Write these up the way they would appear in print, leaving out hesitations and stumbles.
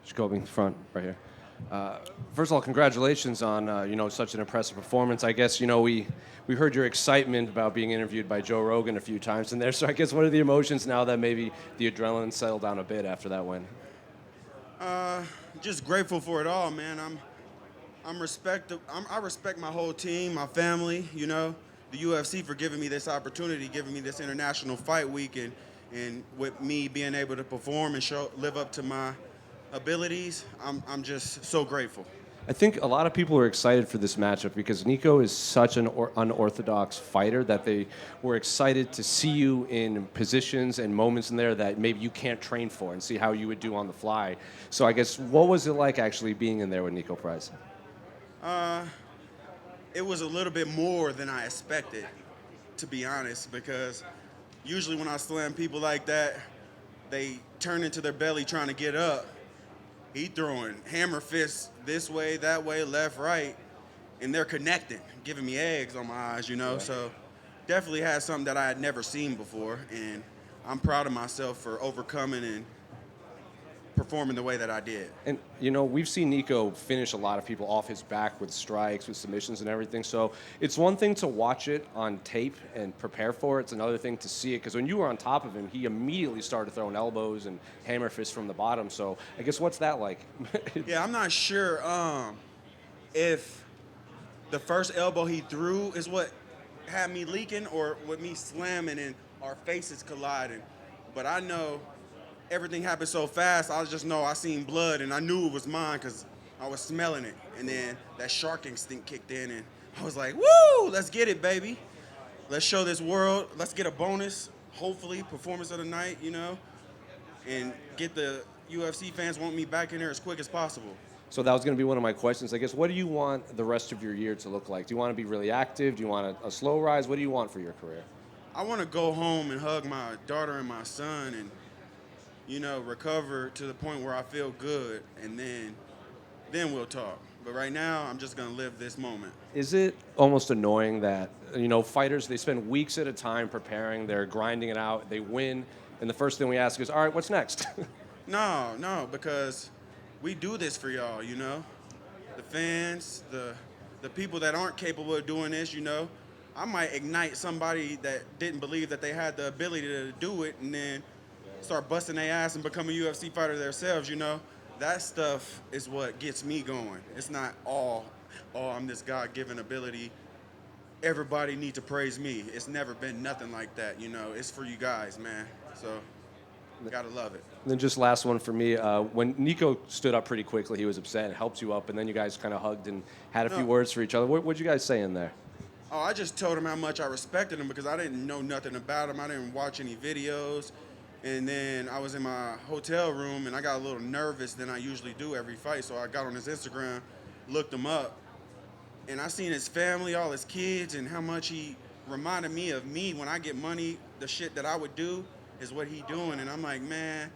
Jacobe, front, right here. First of all, congratulations on such an impressive performance. I guess we heard your excitement about being interviewed by Joe Rogan a few times in there. So I guess what are the emotions now that maybe the adrenaline settled down a bit after that win? Just grateful for it all, man. I respect my whole team, my family. The UFC for giving me this opportunity, giving me this international fight week, and with me being able to perform and live up to my abilities. I'm just so grateful. I think a lot of people are excited for this matchup because Nico is such an unorthodox fighter that they were excited to see you in positions and moments in there that maybe you can't train for and see how you would do on the fly. So I guess what was it like actually being in there with Niko Price? It was a little bit more than I expected, to be honest, because usually when I slam people like that, they turn into their belly trying to get up. He throwing hammer fists this way, that way, left, right, and they're connecting, giving me eggs on my eyes, Right. So definitely had something that I had never seen before, and I'm proud of myself for overcoming and performing the way that I did. And, we've seen Nico finish a lot of people off his back with strikes, with submissions and everything. So it's one thing to watch it on tape and prepare for it. It's another thing to see it. Because when you were on top of him, he immediately started throwing elbows and hammer fists from the bottom. So I guess what's that like? Yeah, I'm not sure if the first elbow he threw is what had me leaking or with me slamming and our faces colliding. But I know everything happened so fast, I just know I seen blood and I knew it was mine because I was smelling it. And then that shark instinct kicked in and I was like, woo, let's get it, baby. Let's show this world. Let's get a bonus, hopefully, performance of the night, and get the UFC fans want me back in there as quick as possible. So that was going to be one of my questions. I guess what do you want the rest of your year to look like? Do you want to be really active? Do you want a slow rise? What do you want for your career? I want to go home and hug my daughter and my son and recover to the point where I feel good, and then we'll talk. But right now, I'm just going to live this moment. Is it almost annoying that, fighters, they spend weeks at a time preparing, they're grinding it out, they win, and the first thing we ask is, all right, what's next? No, because we do this for y'all, The fans, the people that aren't capable of doing this, I might ignite somebody that didn't believe that they had the ability to do it, and then start busting their ass and become a UFC fighter themselves, That stuff is what gets me going. It's not I'm this God-given ability. Everybody needs to praise me. It's never been nothing like that, It's for you guys, man. So, gotta love it. And then just last one for me. When Nico stood up pretty quickly, he was upset and helped you up, and then you guys kind of hugged and had a few words for each other. What'd you guys say in there? Oh, I just told him how much I respected him because I didn't know nothing about him. I didn't watch any videos. And then I was in my hotel room, and I got a little nervous than I usually do every fight. So I got on his Instagram, looked him up, and I seen his family, all his kids, and how much he reminded me of me when I get money. The shit that I would do is what he doing. And I'm like, man,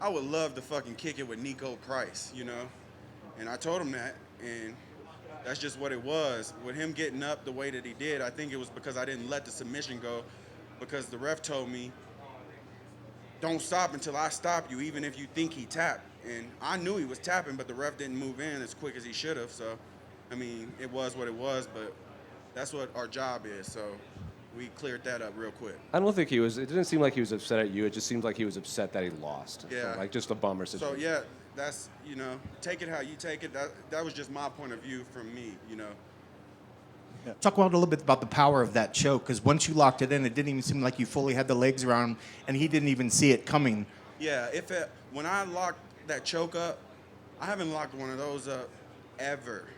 I would love to fucking kick it with Niko Price, And I told him that, and that's just what it was. With him getting up the way that he did, I think it was because I didn't let the submission go, because the ref told me, don't stop until I stop you, even if you think he tapped. And I knew he was tapping, but the ref didn't move in as quick as he should have. So, it was what it was, but that's what our job is. So we cleared that up real quick. I don't think it didn't seem like he was upset at you. It just seemed like he was upset that he lost. Yeah. So, like just a bummer situation. So, yeah, that's, take it how you take it. That was just my point of view from me, Yeah. Talk about a little bit about the power of that choke, because once you locked it in, it didn't even seem like you fully had the legs around him, and he didn't even see it coming. Yeah, when I locked that choke up, I haven't locked one of those up ever,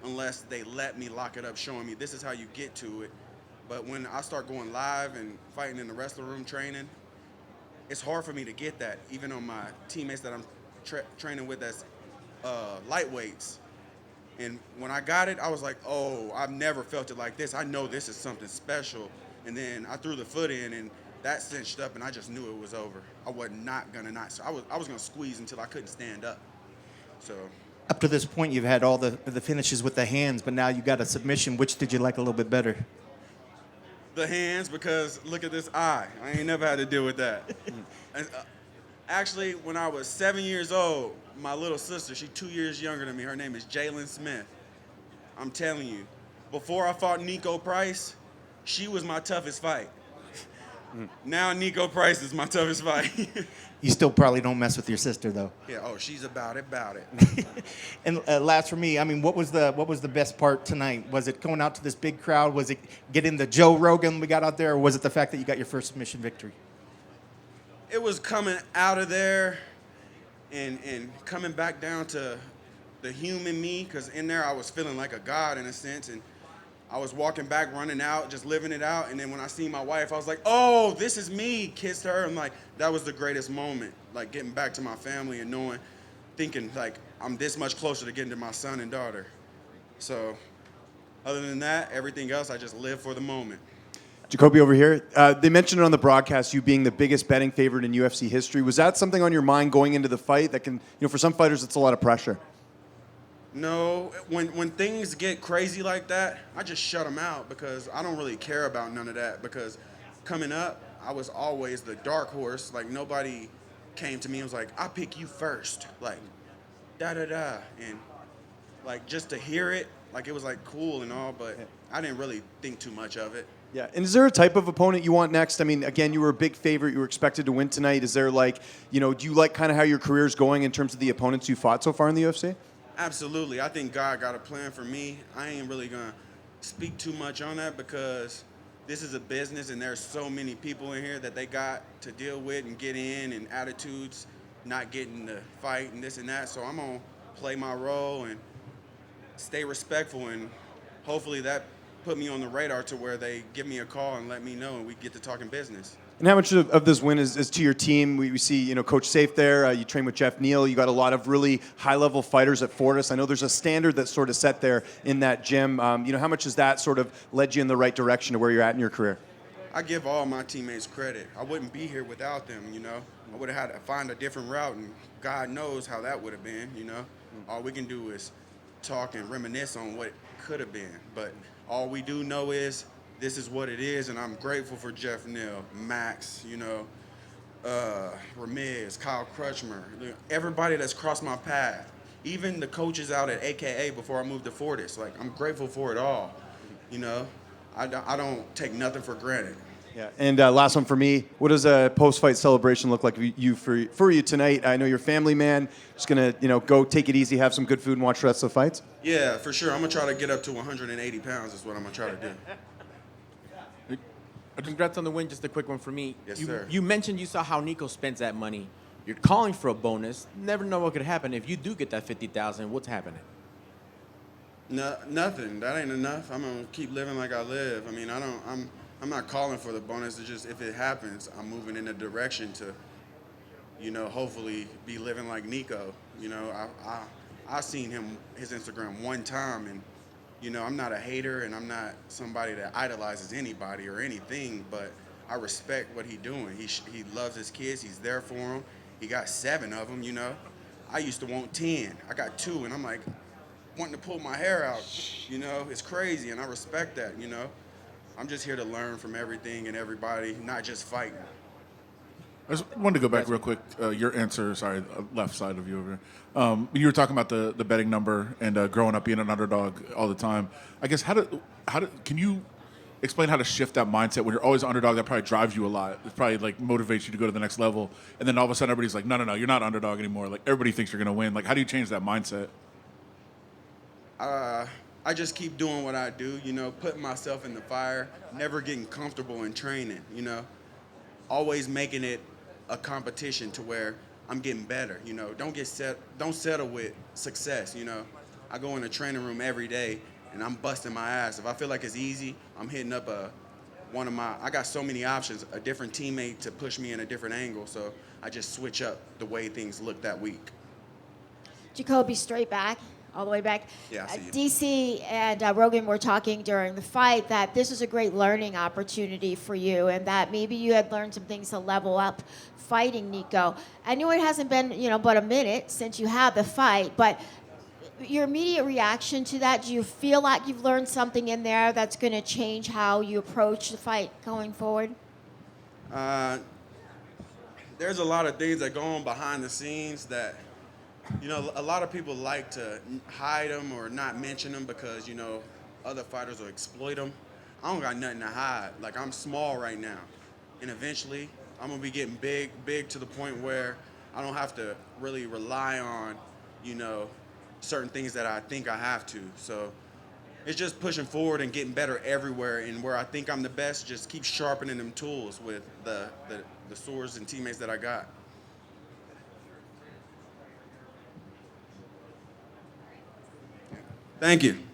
unless they let me lock it up, showing me this is how you get to it. But when I start going live and fighting in the wrestler room training, it's hard for me to get that, even on my teammates that I'm training with as lightweights. And when I got it, I was like, oh, I've never felt it like this. I know this is something special. And then I threw the foot in, and that cinched up, and I just knew it was over. I was not going to not. So I was going to squeeze until I couldn't stand up. So Up to this point, you've had all the finishes with the hands, but now you got a submission. Which did you like a little bit better? the hands, because look at this eye. I ain't never had to deal with that. Actually, when I was 7 years old, my little sister, she's 2 years younger than me. Her name is Jacobe Smith. I'm telling you, before I fought Niko Price, she was my toughest fight. Now Niko Price is my toughest fight. You still probably don't mess with your sister, though. Yeah, oh, she's about it. And last for me, I mean, what was the best part tonight? Was it going out to this big crowd? Was it getting the Joe Rogan we got out there? Or was it the fact that you got your first submission victory? It was coming out of there and coming back down to the human me, because in there I was feeling like a god in a sense, and I was walking back, running out, just living it out. And then when I seen my wife, I was like, oh, this is me. Kissed her. And like, that was the greatest moment. Like getting back to my family and knowing, thinking like I'm this much closer to getting to my son and daughter. So other than that, everything else, I just live for the moment. Jacobe over here. They mentioned it on the broadcast, you being the biggest betting favorite in UFC history. Was that something on your mind going into the fight that can, for some fighters, it's a lot of pressure? No, when things get crazy like that, I just shut them out because I don't really care about none of that. Because coming up, I was always the dark horse. Like nobody came to me and was like, "I pick you first." Like, da da da, and like just to hear it, like it was like cool and all, but I didn't really think too much of it. Yeah, and is there a type of opponent you want next? I mean, again, you were a big favorite. You were expected to win tonight. Is there like, do you like kind of how your career is going in terms of the opponents you fought so far in the UFC? Absolutely. I think God got a plan for me. I ain't really going to speak too much on that because this is a business and there's so many people in here that they got to deal with and get in, and attitudes not getting to fight and this and that. So I'm going to play my role and stay respectful, and hopefully that put me on the radar to where they give me a call and let me know and we get to talking business. And how much of this win is to your team? We see, Coach Safe there. You train with Jeff Neal. You got a lot of really high-level fighters at Fortis. I know there's a standard that's sort of set there in that gym. How much has that sort of led you in the right direction to where you're at in your career? I give all my teammates credit. I wouldn't be here without them, I would have had to find a different route, and God knows how that would have been, All we can do is talk and reminisce on what could have been. But all we do know is this is what it is, and I'm grateful for Jeff Neal, Max, Ramirez, Kyle Crutchmer, everybody that's crossed my path, even the coaches out at AKA before I moved to Fortis. Like, I'm grateful for it all, I don't take nothing for granted. Yeah, and last one for me. What does a post-fight celebration look like for you tonight? I know you're a family man. Just gonna, go take it easy, have some good food, and watch the rest of the fights. Yeah, for sure. I'm gonna try to get up to 180 pounds. Is what I'm gonna try to do. Congrats on the win. Just a quick one for me. Yes, sir. You mentioned you saw how Nico spends that money. You're calling for a bonus. Never know what could happen. If you do get that $50,000, what's happening? No, nothing. That ain't enough. I'm gonna keep living like I live. I mean, I'm not calling for the bonus. It's just if it happens, I'm moving in a direction to, hopefully be living like Nico. I seen his Instagram one time, and I'm not a hater, and I'm not somebody that idolizes anybody or anything, but I respect what he's doing. He loves his kids. He's there for them. He got 7 of them, I used to want 10. I got 2, and I'm like wanting to pull my hair out. It's crazy, and I respect that, I'm just here to learn from everything and everybody, not just fighting. I just wanted to go back real quick. Your answer, sorry, left side of you over here. You were talking about the betting number and growing up being an underdog all the time. I guess can you explain how to shift that mindset when you're always an underdog? That probably drives you a lot. It probably like motivates you to go to the next level. And then all of a sudden everybody's like, no, you're not underdog anymore. Like everybody thinks you're going to win. Like how do you change that mindset? I just keep doing what I do, putting myself in the fire, never getting comfortable in training, always making it a competition to where I'm getting better, don't settle with success, I go in the training room every day and I'm busting my ass. If I feel like it's easy, I'm hitting up I got so many options, a different teammate to push me in a different angle, so I just switch up the way things look that week. Jacobe, straight back. All the way back. Yeah, I see you. DC and Rogan were talking during the fight that this is a great learning opportunity for you, and that maybe you had learned some things to level up fighting Nico. I know it hasn't been, but a minute since you had the fight, but your immediate reaction to that, do you feel like you've learned something in there that's going to change how you approach the fight going forward? there's a lot of things that go on behind the scenes that, you know, a lot of people like to hide them or not mention them because, you know, other fighters will exploit them. I don't got nothing to hide. Like, I'm small right now. And eventually, I'm going to be getting big to the point where I don't have to really rely on, you know, certain things that I think I have to. So it's just pushing forward and getting better everywhere. And where I think I'm the best, just keep sharpening them tools with the swords and teammates that I got. Thank you.